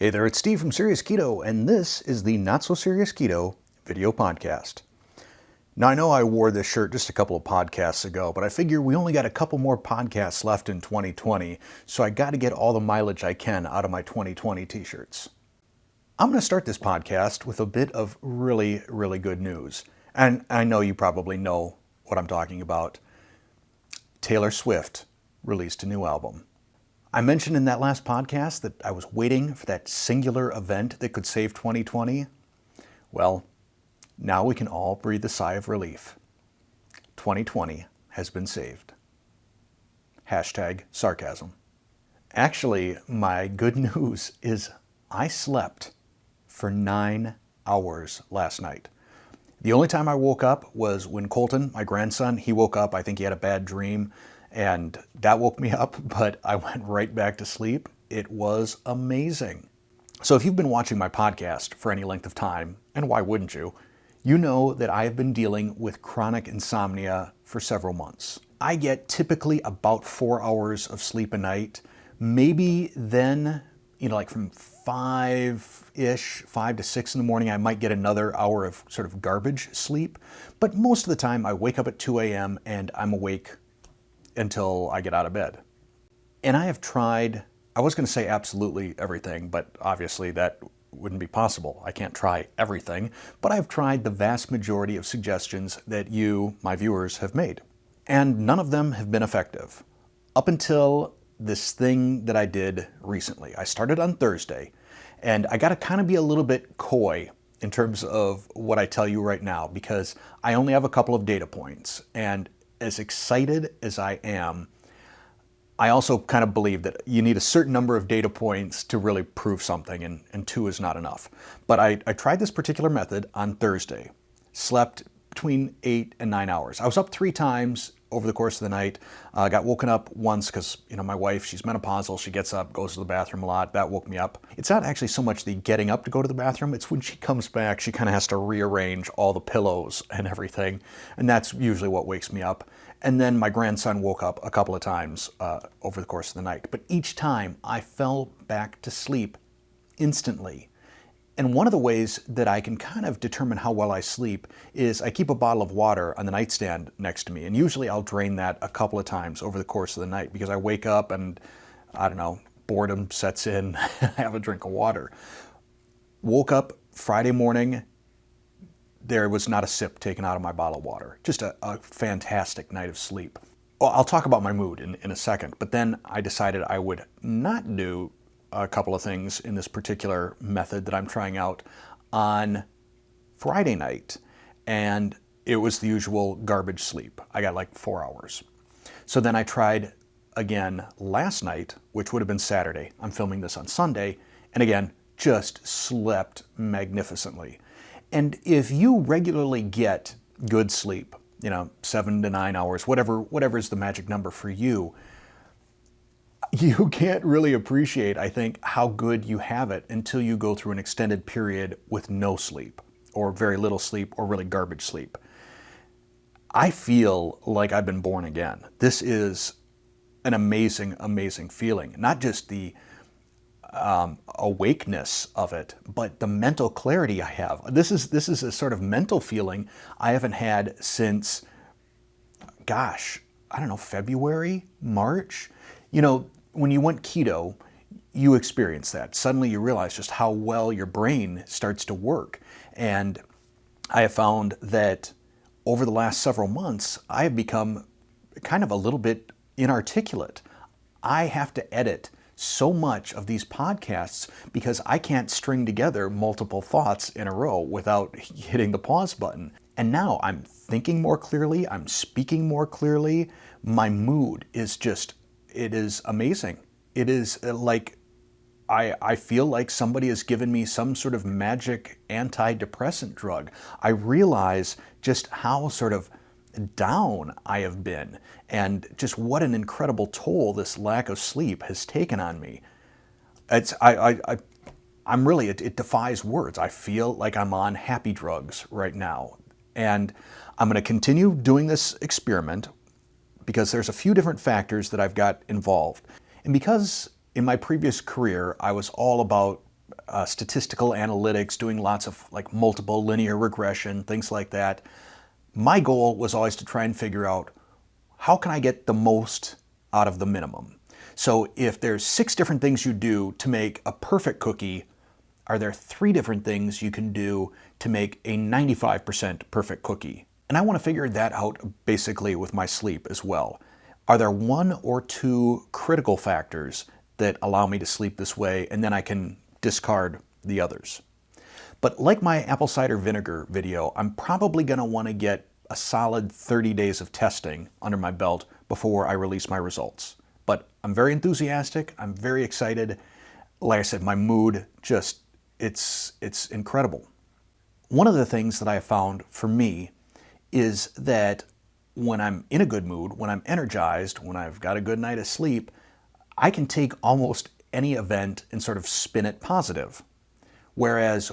Hey there, it's Steve from Serious Keto, and this is the Not So Serious Keto video podcast. Now, I know I wore this shirt just a couple of podcasts ago, but I figure we only got a couple more podcasts left in 2020, so I got to get all the mileage I can out of my 2020 t-shirts. I'm going to start this podcast with a bit of really good news. And I know you probably know what I'm talking about. Taylor Swift released a new album. I mentioned in that last podcast that I was waiting for that singular event that could save 2020. Well, now we can all breathe a sigh of relief. 2020 has been saved. Hashtag sarcasm. Actually, my good news is I slept for 9 hours last night. The only time I woke up was when Colton, my grandson, he woke up. I think he had a bad dream. And that woke me up, but I went right back to sleep. It was amazing. So if you've been watching my podcast for any length of time, and why wouldn't you, you know that I have been dealing with chronic insomnia for several months. I get typically about 4 hours of sleep a night. Maybe then, like from 5 to 6 in the morning, I might get another hour of sort of garbage sleep. But most of the time, I wake up at 2 a.m. and I'm awake until I get out of bed. And I have tried, I was going to say absolutely everything, but obviously that wouldn't be possible. I can't try everything, but I've tried the vast majority of suggestions that you, my viewers, have made. And none of them have been effective. Up until this thing that I did recently. I started on Thursday, and I got to kind of be a little bit coy in terms of what I tell you right now, because I only have a couple of data points, and as excited as I am, I also kind of believe that you need a certain number of data points to really prove something, and 2 is not enough. But I tried this particular method on Thursday, slept between 8 and 9 hours. I was up 3 times over the course of the night. Got woken up once because, my wife, she's menopausal. She gets up, goes to the bathroom a lot. That woke me up. It's not actually so much the getting up to go to the bathroom. It's when she comes back, she kind of has to rearrange all the pillows and everything. And that's usually what wakes me up. And then my grandson woke up a couple of times over the course of the night. But each time I fell back to sleep instantly. And one of the ways that I can kind of determine how well I sleep is I keep a bottle of water on the nightstand next to me. And usually I'll drain that a couple of times over the course of the night because I wake up and, boredom sets in. I have a drink of water. Woke up Friday morning. There was not a sip taken out of my bottle of water. Just a fantastic night of sleep. Well, I'll talk about my mood in a second, but then I decided I would not do a couple of things in this particular method that I'm trying out on Friday night. And it was the usual garbage sleep. I got like 4 hours. So then I tried again last night, which would have been Saturday. I'm filming this on Sunday. And again, just slept magnificently. And if you regularly get good sleep, 7 to 9 hours, whatever is the magic number for you, you can't really appreciate, I think, how good you have it until you go through an extended period with no sleep, or very little sleep, or really garbage sleep. I feel like I've been born again. This is an amazing feeling. Not just the awakeness of it, but the mental clarity I have. This is a sort of mental feeling I haven't had since, February, March. When you went keto, you experience that. Suddenly you realize just how well your brain starts to work. And I have found that over the last several months, I have become kind of a little bit inarticulate. I have to edit so much of these podcasts because I can't string together multiple thoughts in a row without hitting the pause button. And now I'm thinking more clearly, I'm speaking more clearly. My mood is it is amazing. It is like, I feel like somebody has given me some sort of magic antidepressant drug. I realize just how sort of down I have been and just what an incredible toll this lack of sleep has taken on me. I'm really, it defies words. I feel like I'm on happy drugs right now. And I'm going to continue doing this experiment because there's a few different factors that I've got involved. And because in my previous career, I was all about statistical analytics, doing lots of like multiple linear regression, things like that. My goal was always to try and figure out how can I get the most out of the minimum. So if there's 6 different things you do to make a perfect cookie, are there 3 different things you can do to make a 95% perfect cookie? And I want to figure that out basically with my sleep as well. Are there 1 or 2 critical factors that allow me to sleep this way, and then I can discard the others? But like my apple cider vinegar video, I'm probably going to want to get a solid 30 days of testing under my belt before I release my results. But I'm very enthusiastic. I'm very excited. Like I said, my mood just, it's incredible. One of the things that I found for me is that when I'm in a good mood, when I'm energized, when I've got a good night of sleep, I can take almost any event and sort of spin it positive. Whereas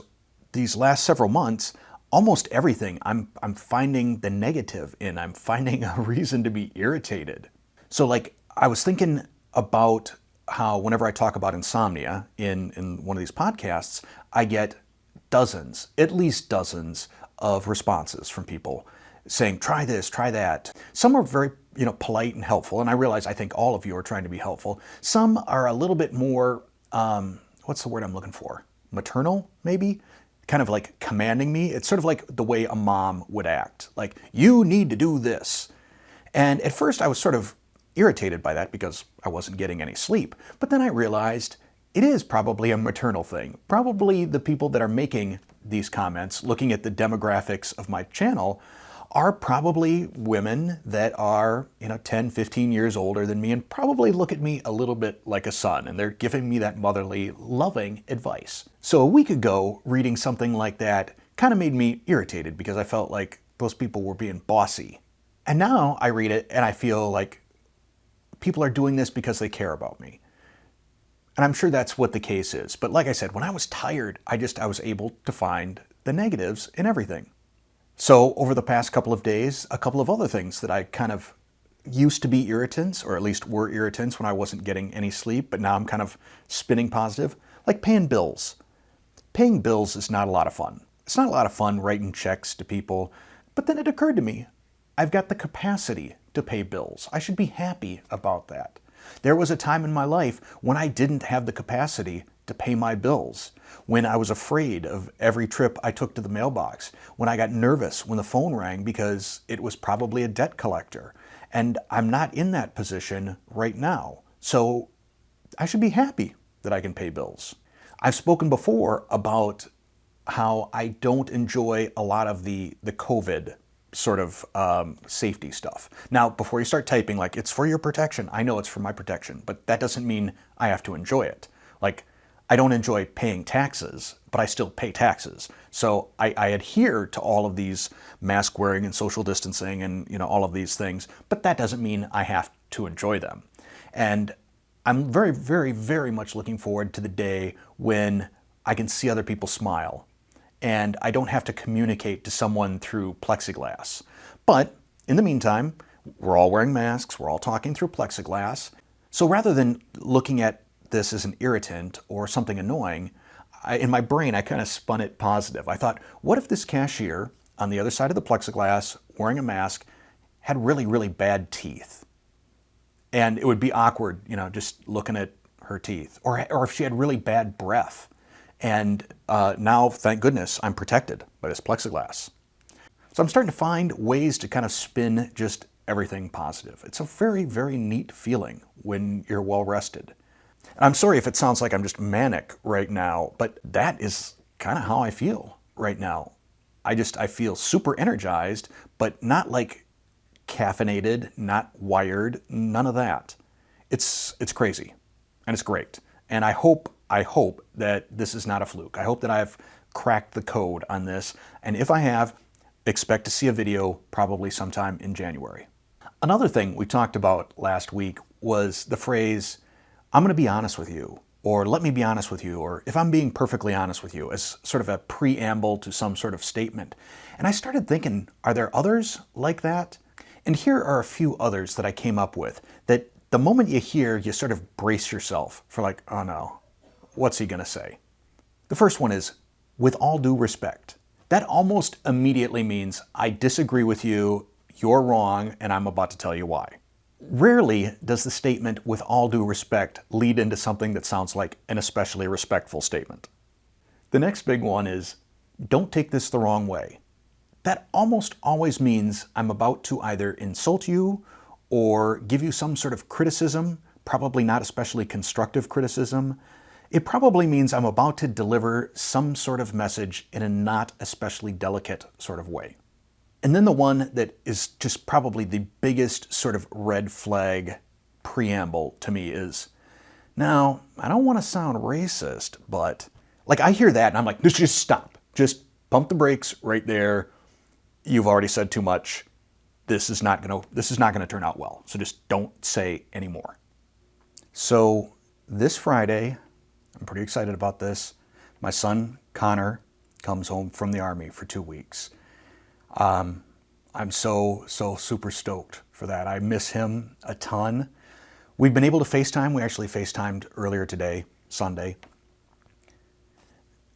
these last several months, almost everything I'm finding the negative in. I'm finding a reason to be irritated. So like I was thinking about how whenever I talk about insomnia in one of these podcasts, I get dozens, at least dozens of responses from people saying, try this, try that. Some are very polite and helpful, and I realize I think all of you are trying to be helpful. Some are a little bit more, what's the word I'm looking for? Maternal, maybe? Kind of like commanding me. It's sort of like the way a mom would act. Like, you need to do this. And at first I was sort of irritated by that because I wasn't getting any sleep. But then I realized it is probably a maternal thing. Probably the people that are making these comments, looking at the demographics of my channel, are probably women that are 10, 15 years older than me and probably look at me a little bit like a son, and they're giving me that motherly, loving advice. So a week ago, reading something like that kind of made me irritated because I felt like those people were being bossy. And now I read it and I feel like people are doing this because they care about me. And I'm sure that's what the case is. But like I said, when I was tired, I was able to find the negatives in everything. So over the past couple of days, a couple of other things that I kind of used to be irritants, or at least were irritants when I wasn't getting any sleep, but now I'm kind of spinning positive, like paying bills. Paying bills is not a lot of fun. It's not a lot of fun writing checks to people, but then it occurred to me, I've got the capacity to pay bills. I should be happy about that. There was a time in my life when I didn't have the capacity to pay my bills, when I was afraid of every trip I took to the mailbox, when I got nervous when the phone rang because it was probably a debt collector. And I'm not in that position right now. So I should be happy that I can pay bills. I've spoken before about how I don't enjoy a lot of the COVID sort of safety stuff. Now, before you start typing like it's for your protection, I know it's for my protection, but that doesn't mean I have to enjoy it. Like, I don't enjoy paying taxes, but I still pay taxes. So I adhere to all of these mask wearing and social distancing and all of these things, but that doesn't mean I have to enjoy them. And I'm very, very, very much looking forward to the day when I can see other people smile and I don't have to communicate to someone through plexiglass. But in the meantime, we're all wearing masks, we're all talking through plexiglass. So rather than looking at this as an irritant or something annoying, in my brain, I kind of spun it positive. I thought, what if this cashier on the other side of the plexiglass, wearing a mask, had really, really bad teeth? And it would be awkward, just looking at her teeth. Or if she had really bad breath. And now, thank goodness, I'm protected by this plexiglass. So I'm starting to find ways to kind of spin just everything positive. It's a very, very neat feeling when you're well rested. I'm sorry if it sounds like I'm just manic right now, but that is kind of how I feel right now. I feel super energized, but not like caffeinated, not wired, none of that. It's crazy, and it's great. And I hope that this is not a fluke. I hope that I've cracked the code on this, and if I have, expect to see a video probably sometime in January. Another thing we talked about last week was the phrase, I'm going to be honest with you, or let me be honest with you, or if I'm being perfectly honest with you, as sort of a preamble to some sort of statement. And I started thinking, are there others like that? And here are a few others that I came up with that the moment you hear, you sort of brace yourself for like, oh no, what's he going to say? The first one is, with all due respect. That almost immediately means I disagree with you, you're wrong, and I'm about to tell you why. Rarely does the statement, with all due respect, lead into something that sounds like an especially respectful statement. The next big one is, don't take this the wrong way. That almost always means I'm about to either insult you or give you some sort of criticism, probably not especially constructive criticism. It probably means I'm about to deliver some sort of message in a not especially delicate sort of way. And then the one that is just probably the biggest sort of red flag preamble to me is, now, I don't want to sound racist, but like I hear that and I'm like, just stop. Just pump the brakes right there. You've already said too much. This is not going to turn out well. So just don't say any more. So this Friday, I'm pretty excited about this. My son, Connor, comes home from the Army for 2 weeks. I'm so super stoked for that. I miss him a ton. We've been able to FaceTime. We actually FaceTimed earlier today, Sunday.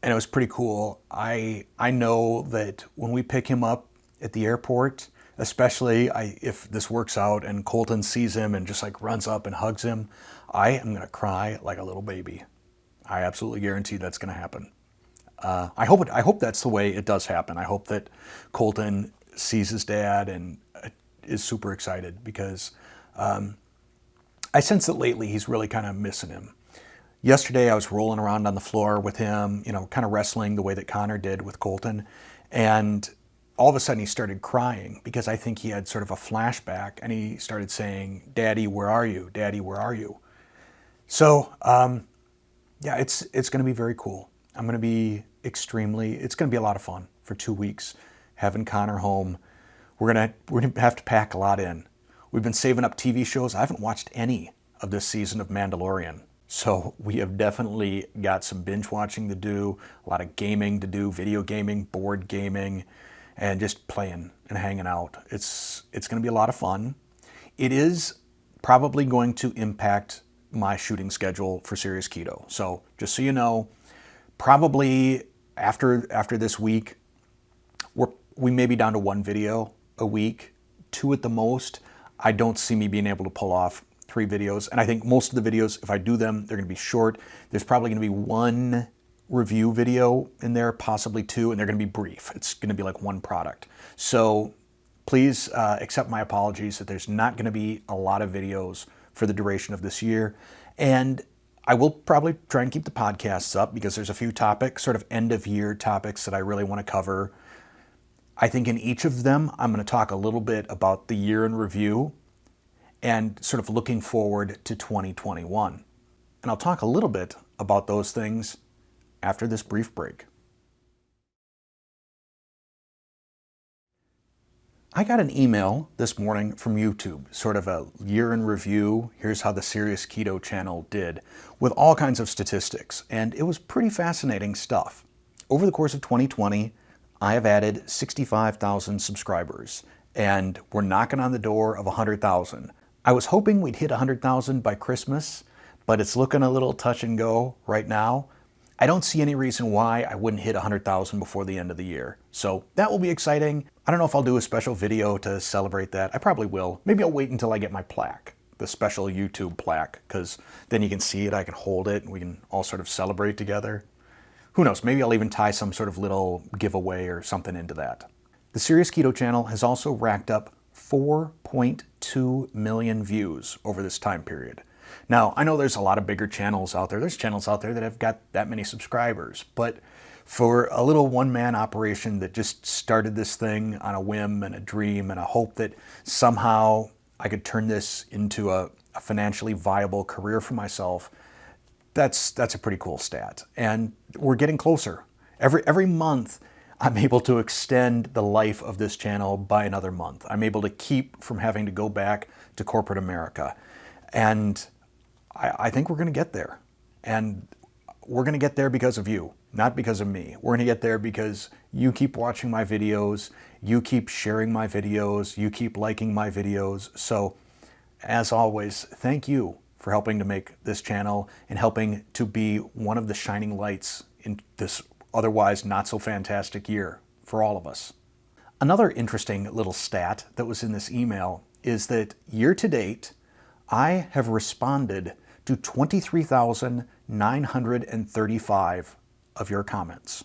And it was pretty cool. I know that when we pick him up at the airport, especially if this works out and Colton sees him and just like runs up and hugs him, I am going to cry like a little baby. I absolutely guarantee that's going to happen. I hope that's the way it does happen. I hope that Colton sees his dad and is super excited because I sense that lately he's really kind of missing him. Yesterday I was rolling around on the floor with him, kind of wrestling the way that Connor did with Colton, and all of a sudden he started crying because I think he had sort of a flashback and he started saying, "Daddy, where are you? Daddy, where are you?" So, yeah, it's going to be very cool. It's going to be a lot of fun for 2 weeks, having Connor home. We're going to have to pack a lot in. We've been saving up TV shows. I haven't watched any of this season of Mandalorian. So we have definitely got some binge watching to do, a lot of gaming to do, video gaming, board gaming, and just playing and hanging out. It's going to be a lot of fun. It is probably going to impact my shooting schedule for Serious Keto. So just so you know, probably after this week, we may be down to 1 video a week, 2 at the most. I don't see me being able to pull off 3 videos. And I think most of the videos, if I do them, they're going to be short. There's probably going to be 1 review video in there, possibly 2, and they're going to be brief. It's going to be like 1 product. So please accept my apologies that there's not going to be a lot of videos for the duration of this year. And I will probably try and keep the podcasts up because there's a few topics, sort of end of year topics that I really want to cover. I think in each of them, I'm going to talk a little bit about the year in review and sort of looking forward to 2021. And I'll talk a little bit about those things after this brief break. I got an email this morning from YouTube, sort of a year in review. Here's how the Serious Keto channel did, with all kinds of statistics. And it was pretty fascinating stuff. Over the course of 2020, I have added 65,000 subscribers, and we're knocking on the door of 100,000. I was hoping we'd hit 100,000 by Christmas, but it's looking a little touch and go right now. I don't see any reason why I wouldn't hit 100,000 before the end of the year. So that will be exciting. I don't know if I'll do a special video to celebrate that. I probably will. Maybe I'll wait until I get my plaque, the special YouTube plaque, because then you can see it, I can hold it, and we can all sort of celebrate together. Who knows, maybe I'll even tie some sort of little giveaway or something into that. The Serious Keto channel has also racked up 4.2 million views over this time period. Now, I know there's a lot of bigger channels out there. There's channels out there that have got that many subscribers, but for a little one-man operation that just started this thing on a whim and a dream and a hope that somehow I could turn this into a financially viable career for myself, that's a pretty cool stat. And we're getting closer. Every month, I'm able to extend the life of this channel by another month. I'm able to keep from having to go back to corporate America. And I think we're going to get there. And we're going to get there because of you, not because of me. We're going to get there because you keep watching my videos, you keep sharing my videos, you keep liking my videos. So, as always, thank you for helping to make this channel and helping to be one of the shining lights in this otherwise not so fantastic year for all of us. Another interesting little stat that was in this email is that year to date, I have responded to 23,935 of your comments.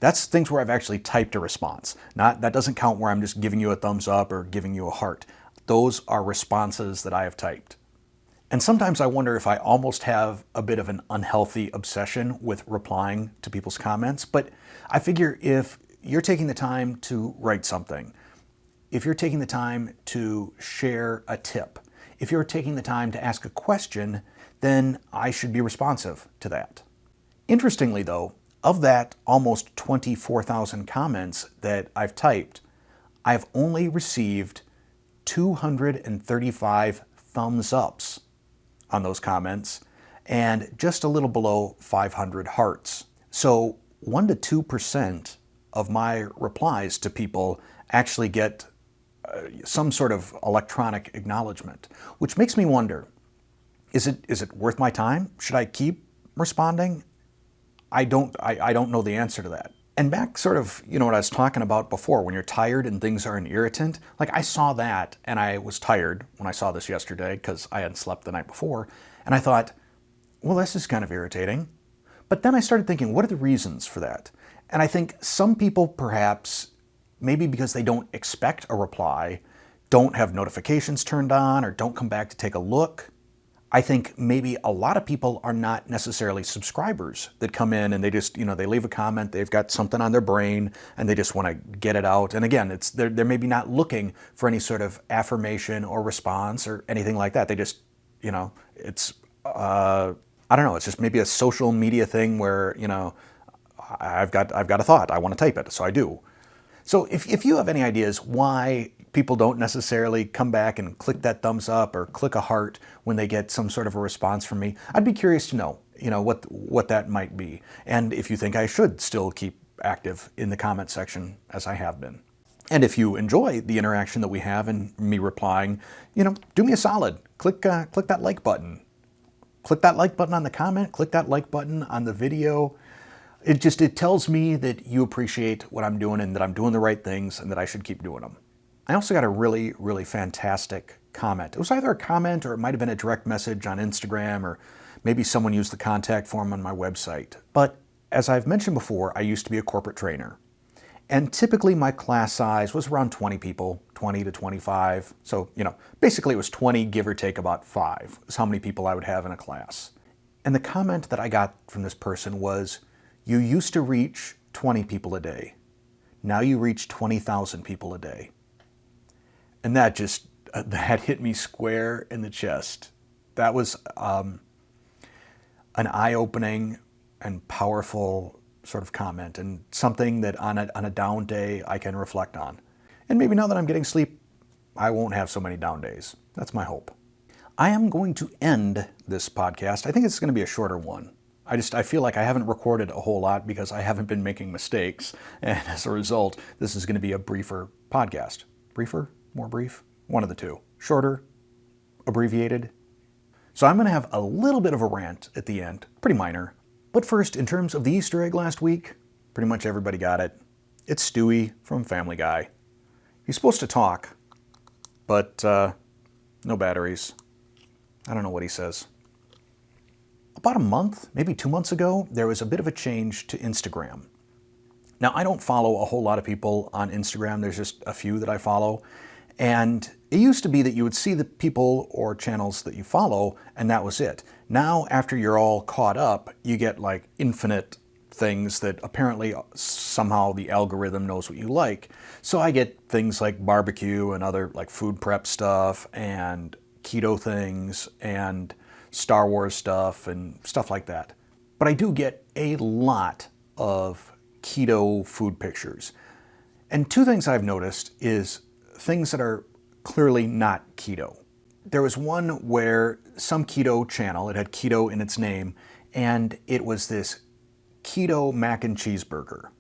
That's things where I've actually typed a response. That doesn't count where I'm just giving you a thumbs up or giving you a heart. Those are responses that I have typed. And sometimes I wonder if I almost have a bit of an unhealthy obsession with replying to people's comments. But I figure if you're taking the time to write something, if you're taking the time to share a tip, if you're taking the time to ask a question, then I should be responsive to that. Interestingly though, of that almost 24,000 comments that I've typed, I've only received 235 thumbs ups on those comments and just a little below 500 hearts. So 1 to 2% of my replies to people actually get some sort of electronic acknowledgement, which makes me wonder, is it worth my time? Should I keep responding? I don't know the answer to that. And back sort of, what I was talking about before, when you're tired and things are an irritant, like I saw that and I was tired when I saw this yesterday because I hadn't slept the night before. And I thought, well, this is kind of irritating. But then I started thinking, what are the reasons for that? And I think some people perhaps, maybe because they don't expect a reply, don't have notifications turned on or don't come back to take a look. I think maybe a lot of people are not necessarily subscribers that come in and they just, they leave a comment, they've got something on their brain and they just want to get it out. And again, they're maybe not looking for any sort of affirmation or response or anything like that. They just, it's, I don't know, it's just maybe a social media thing where, I've got a thought, I want to type it, so I do. So if you have any ideas why people don't necessarily come back and click that thumbs up or click a heart when they get some sort of a response from me, I'd be curious to know, what that might be. And if you think I should still keep active in the comment section as I have been. And if you enjoy the interaction that we have and me replying, do me a solid. Click that like button. Click that like button on the comment, click that like button on the video. It tells me that you appreciate what I'm doing and that I'm doing the right things and that I should keep doing them. I also got a really, really fantastic comment. It was either a comment or it might have been a direct message on Instagram, or maybe someone used the contact form on my website. But as I've mentioned before, I used to be a corporate trainer. And typically my class size was around 20 people, 20 to 25. So, basically it was 20, give or take about 5 is how many people I would have in a class. And the comment that I got from this person was, you used to reach 20 people a day. Now you reach 20,000 people a day. And that hit me square in the chest. That was an eye-opening and powerful sort of comment, and something that on a down day I can reflect on. And maybe now that I'm getting sleep, I won't have so many down days. That's my hope. I am going to end this podcast. I think it's going to be a shorter one. I feel like I haven't recorded a whole lot because I haven't been making mistakes. And as a result, this is going to be a briefer podcast. Briefer? More brief? One of the two. Shorter? Abbreviated? So I'm going to have a little bit of a rant at the end. Pretty minor. But first, in terms of the Easter egg last week, pretty much everybody got it. It's Stewie from Family Guy. He's supposed to talk, but no batteries. I don't know what he says. About a month, maybe 2 months ago, there was a bit of a change to Instagram. Now, I don't follow a whole lot of people on Instagram. There's just a few that I follow. And it used to be that you would see the people or channels that you follow, and that was it. Now, after you're all caught up, you get like infinite things that apparently somehow the algorithm knows what you like. So I get things like barbecue and other like food prep stuff and keto things and Star Wars stuff and stuff like that. But I do get a lot of keto food pictures. And two things I've noticed is things that are clearly not keto. There was one where some keto channel, it had keto in its name, and it was this keto mac and cheeseburger.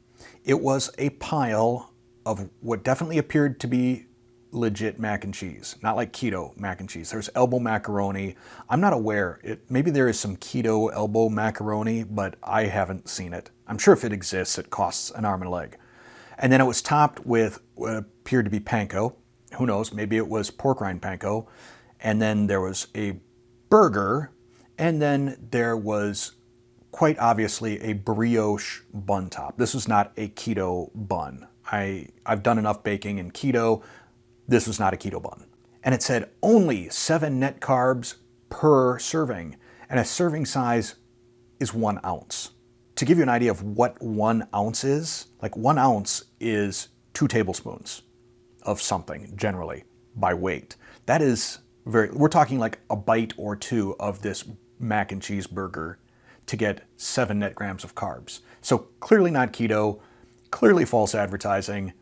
It was a pile of what definitely appeared to be legit mac and cheese, not like keto mac and cheese. There's elbow macaroni. I'm not aware. Maybe there is some keto elbow macaroni, but I haven't seen it. I'm sure if it exists, it costs an arm and a leg. And then it was topped with what appeared to be panko. Who knows? Maybe it was pork rind panko. And then there was a burger. And then there was quite obviously a brioche bun top. This was not a keto bun. I've done enough baking in keto. This was not a keto bun. And it said only 7 net carbs per serving. And a serving size is 1 ounce. To give you an idea of what 1 ounce is, like 1 ounce is 2 tablespoons of something, generally, by weight. That is we're talking like a bite or 2 of this mac and cheese burger to get 7 net grams of carbs. So clearly not keto, clearly false advertising.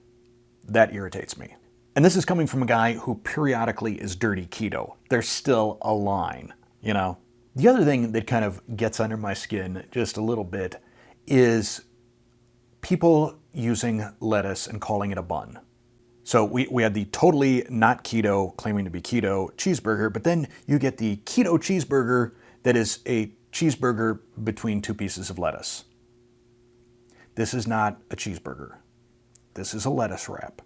That irritates me. And this is coming from a guy who periodically is dirty keto. There's still a line, you know? The other thing that kind of gets under my skin just a little bit is people using lettuce and calling it a bun. So we had the totally not keto, claiming to be keto cheeseburger, but then you get the keto cheeseburger that is a cheeseburger between 2 pieces of lettuce. This is not a cheeseburger. This is a lettuce wrap.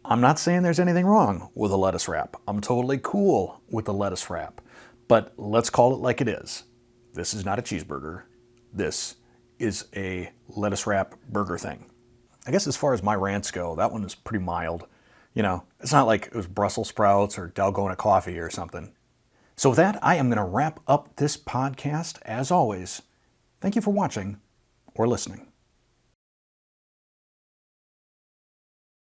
I'm not saying there's anything wrong with a lettuce wrap. I'm totally cool with the lettuce wrap. But let's call it like it is. This is not a cheeseburger. This is a lettuce wrap burger thing. I guess as far as my rants go, that one is pretty mild. You know, it's not like it was Brussels sprouts or Dalgona coffee or something. So with that, I am going to wrap up this podcast. As always, thank you for watching or listening.